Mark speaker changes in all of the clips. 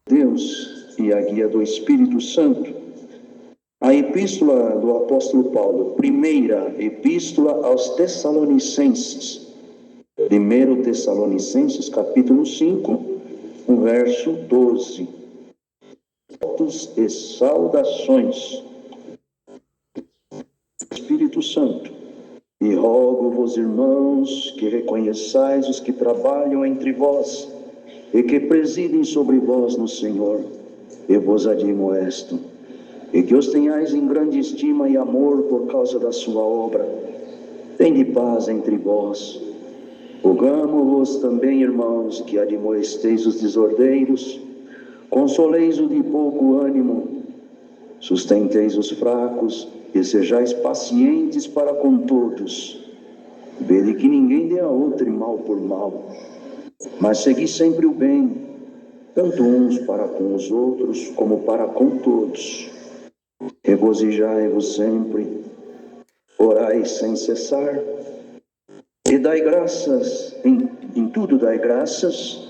Speaker 1: Deus e a guia do Espírito Santo. A epístola do apóstolo Paulo, primeira epístola aos Tessalonicenses, 1 Tessalonicenses, capítulo 5, o verso 12. Votos e saudações, Espírito Santo, e rogo-vos, irmãos, que reconheçais os que trabalham entre vós e que presidem sobre vós no Senhor, e vos admoesto, e que os tenhais em grande estima e amor por causa da sua obra. Tende paz entre vós. Rogamo-vos também, irmãos, que admoesteis os desordeiros, consoleis o de pouco ânimo, sustenteis os fracos e sejais pacientes para com todos. Vede que ninguém dê a outro mal por mal, mas segui sempre o bem, tanto uns para com os outros como para com todos. Regozijai-vos sempre, orai sem cessar, e dai graças, em tudo dai graças,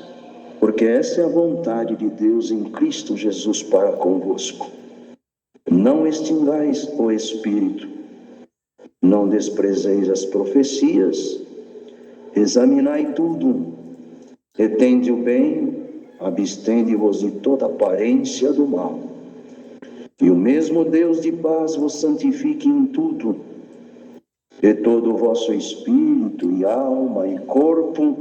Speaker 1: porque essa é a vontade de Deus em Cristo Jesus para convosco. Não extingais o Espírito, não desprezeis as profecias, examinai tudo, retende o bem, abstende-vos de toda aparência do mal. E o mesmo Deus de paz vos santifique em tudo, e todo o vosso espírito e alma e corpo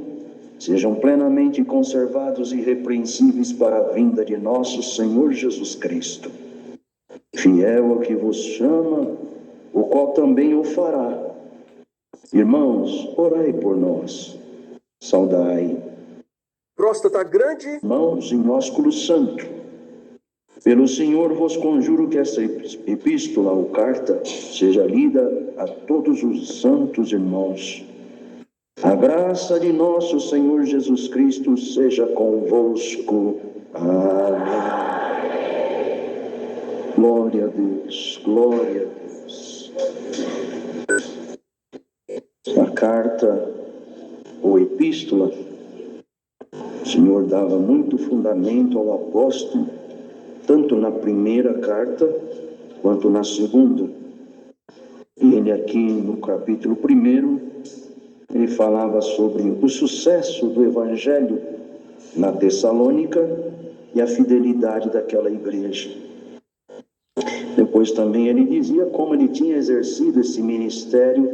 Speaker 1: sejam plenamente conservados e irrepreensíveis para a vinda de nosso Senhor Jesus Cristo. Fiel ao que vos chama, o qual também o fará. Irmãos, orai por nós. Saudai.
Speaker 2: Próstata grande.
Speaker 1: Irmãos, em ósculo santo. Pelo Senhor vos conjuro que esta epístola ou carta seja lida a todos os santos irmãos. A graça de nosso Senhor Jesus Cristo seja convosco. Amém. Glória a Deus, glória a Deus. A carta ou epístola, o Senhor dava muito fundamento ao apóstolo, tanto na primeira carta quanto na segunda. E ele aqui no capítulo 1, ele falava sobre o sucesso do evangelho na Tessalônica e a fidelidade daquela igreja. Depois também ele dizia como ele tinha exercido esse ministério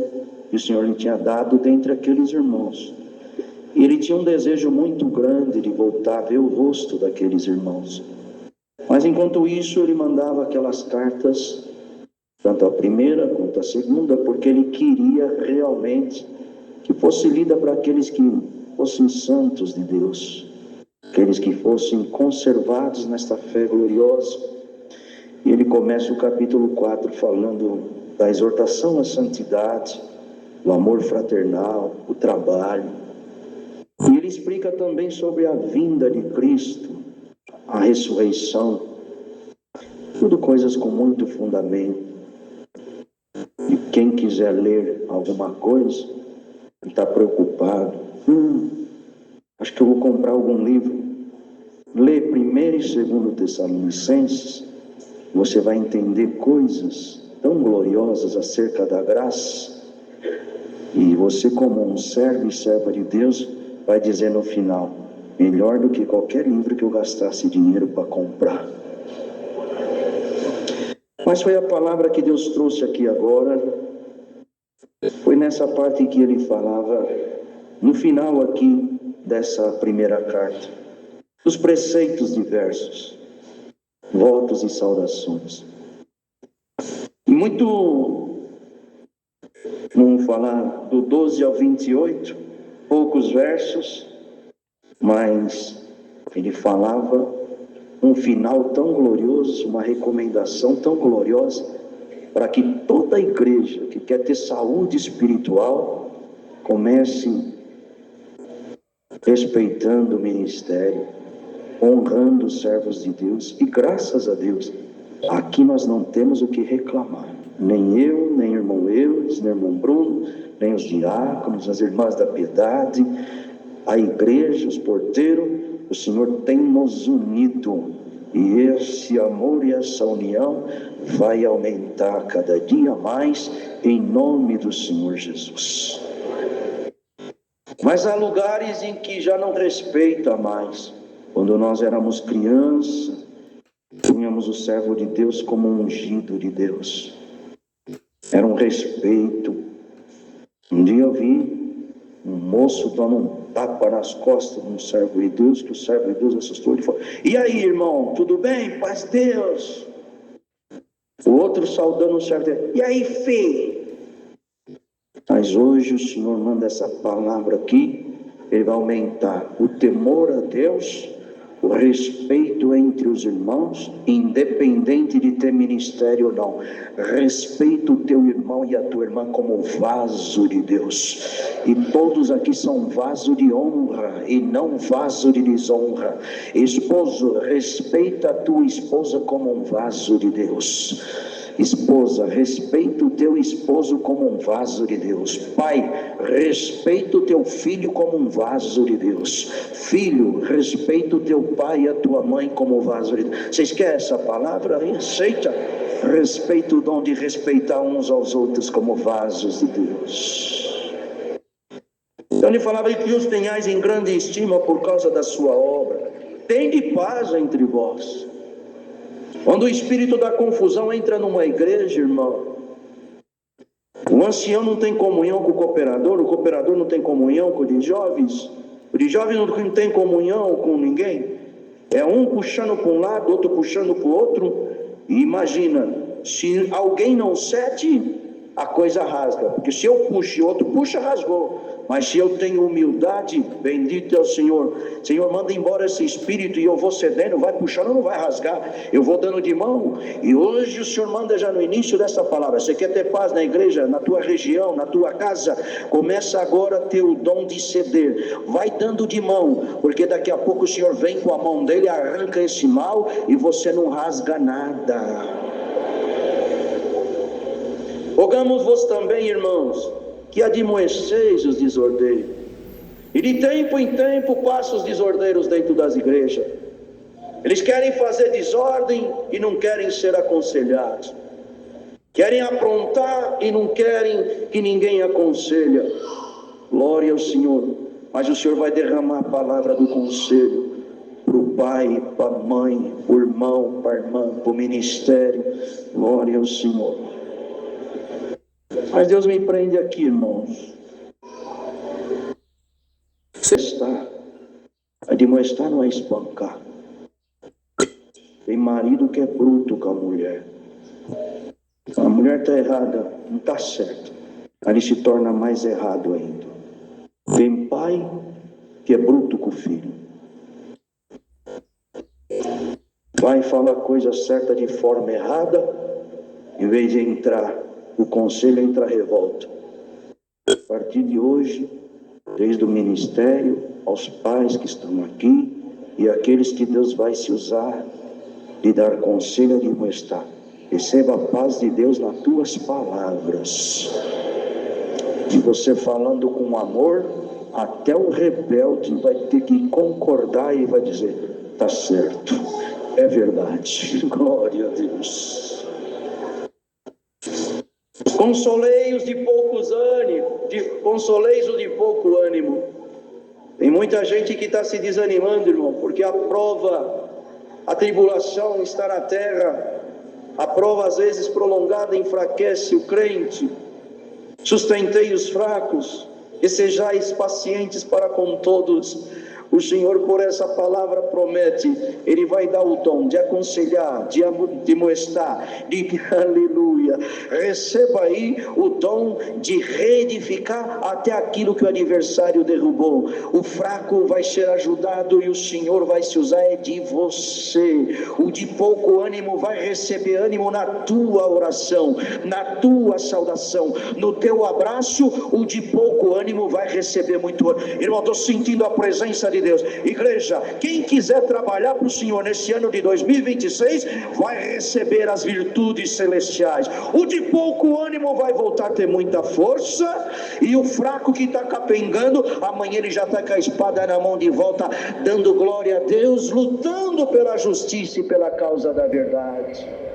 Speaker 1: que o Senhor lhe tinha dado dentre aqueles irmãos. E ele tinha um desejo muito grande de voltar a ver o rosto daqueles irmãos. Mas enquanto isso ele mandava aquelas cartas, tanto a primeira quanto a segunda, porque ele queria realmente que fosse lida para aqueles que fossem santos de Deus, aqueles que fossem conservados nesta fé gloriosa. E ele começa o capítulo 4 falando da exortação à santidade, o amor fraternal, o trabalho. E ele explica também sobre a vinda de Cristo, a ressurreição, tudo coisas com muito fundamento. E quem quiser ler alguma coisa, está preocupado, acho que eu vou comprar algum livro, lê 1º e 2º Tessalonicenses, você vai entender coisas tão gloriosas acerca da graça, e você, como um servo e serva de Deus, vai dizer no final, melhor do que qualquer livro que eu gastasse dinheiro para comprar. Mas foi a palavra que Deus trouxe aqui agora, foi nessa parte que ele falava, no final aqui dessa primeira carta, dos preceitos diversos, votos e saudações. E muito, vamos falar do 12 ao 28, poucos versos, mas ele falava um final tão glorioso, uma recomendação tão gloriosa, para que toda a igreja que quer ter saúde espiritual comece respeitando o ministério, honrando os servos de Deus. E graças a Deus, aqui nós não temos o que reclamar. Nem eu, nem o irmão Eudes, nem o irmão Bruno, nem os diáconos, as irmãs da piedade, a igreja, os porteiros. o Senhor tem nos unido, e esse amor e essa união vai aumentar cada dia mais, em nome do Senhor Jesus. Mas há lugares em que já não respeita mais. Quando nós éramos crianças, tínhamos o servo de Deus como um ungido de Deus. Era um respeito. Um dia eu vi um moço dando um tapa nas costas de um servo de Deus, que o servo de Deus assustou e falou: e aí, irmão, tudo bem? Paz de Deus. O outro saudando o servo de Deus: e aí, filho? Mas hoje o Senhor manda essa palavra aqui, Ele vai aumentar o temor a Deus, o respeito entre os irmãos, independente de ter ministério ou não. Respeita o teu irmão e a tua irmã como vaso de Deus. E todos aqui são vaso de honra e não vaso de desonra. Esposo, respeita a tua esposa como um vaso de Deus. Esposa, respeita o teu esposo como um vaso de Deus. Pai, respeita o teu filho como um vaso de Deus. Filho, respeita o teu pai e a tua mãe como vaso de Deus. Vocês querem essa palavra? Aceita. Respeita o dom de respeitar uns aos outros como vasos de Deus. Então ele falava que os tenhais em grande estima por causa da sua obra. Tende paz entre vós. Quando o espírito da confusão entra numa igreja, irmão, o ancião não tem comunhão com o cooperador não tem comunhão com o de jovens não tem comunhão com ninguém. É um puxando para um lado, outro puxando para o outro. E imagina, se alguém não cede, a coisa rasga. Porque se eu puxo e outro puxa, rasgou. Mas se eu tenho humildade, bendito é o Senhor. Senhor, manda embora esse espírito e eu vou cedendo, vai puxando, não vai rasgar. Eu vou dando de mão. E hoje o Senhor manda já no início dessa palavra. Você quer ter paz na igreja, na tua região, na tua casa? Começa agora a ter o dom de ceder. Vai dando de mão, porque daqui a pouco o Senhor vem com a mão dele, arranca esse mal e você não rasga nada. Rogamos-vos também, irmãos, que admoeceis os desordeiros, e de tempo em tempo passa os desordeiros dentro das igrejas. Eles querem fazer desordem e não querem ser aconselhados, querem aprontar e não querem que ninguém aconselha. Glória ao Senhor. Mas o Senhor vai derramar a palavra do conselho para o pai, para a mãe, para o irmão, para a irmã, para o ministério. Glória ao Senhor. Mas Deus me prende aqui, irmãos. Admoestar não é espancar. Tem marido que é bruto com a mulher. A mulher está errada, não está certo. Aí ele se torna mais errado ainda. Tem pai que é bruto com o filho. Vai falar a coisa certa de forma errada, em vez de entrar o conselho, entra a revolta. A partir de hoje, desde o ministério, aos pais que estão aqui e aqueles que Deus vai se usar de dar conselho e de mostrar, receba a paz de Deus nas tuas palavras. E você falando com amor, até o rebelde vai ter que concordar e vai dizer: tá certo, é verdade. Glória a Deus. Consolei-os de poucos ânimos, consoleis-os de pouco ânimo. Tem muita gente que está se desanimando, irmão, porque a prova, a tribulação está na terra. A prova às vezes prolongada enfraquece o crente. Sustentei os fracos e sejais pacientes para com todos. O Senhor, por essa palavra, promete, Ele vai dar o dom de aconselhar, de admoestar, aleluia. Receba aí o dom de reedificar até aquilo que o adversário derrubou. O fraco vai ser ajudado e o Senhor vai se usar de você. O de pouco ânimo vai receber ânimo na tua oração, na tua saudação, no teu abraço. O de pouco ânimo vai receber muito ânimo. Irmão, estou sentindo a presença de de Deus. Igreja, quem quiser trabalhar para o Senhor nesse ano de 2026, vai receber as virtudes celestiais. O de pouco ânimo vai voltar a ter muita força, e o fraco que está capengando, amanhã ele já está com a espada na mão de volta, dando glória a Deus, lutando pela justiça e pela causa da verdade.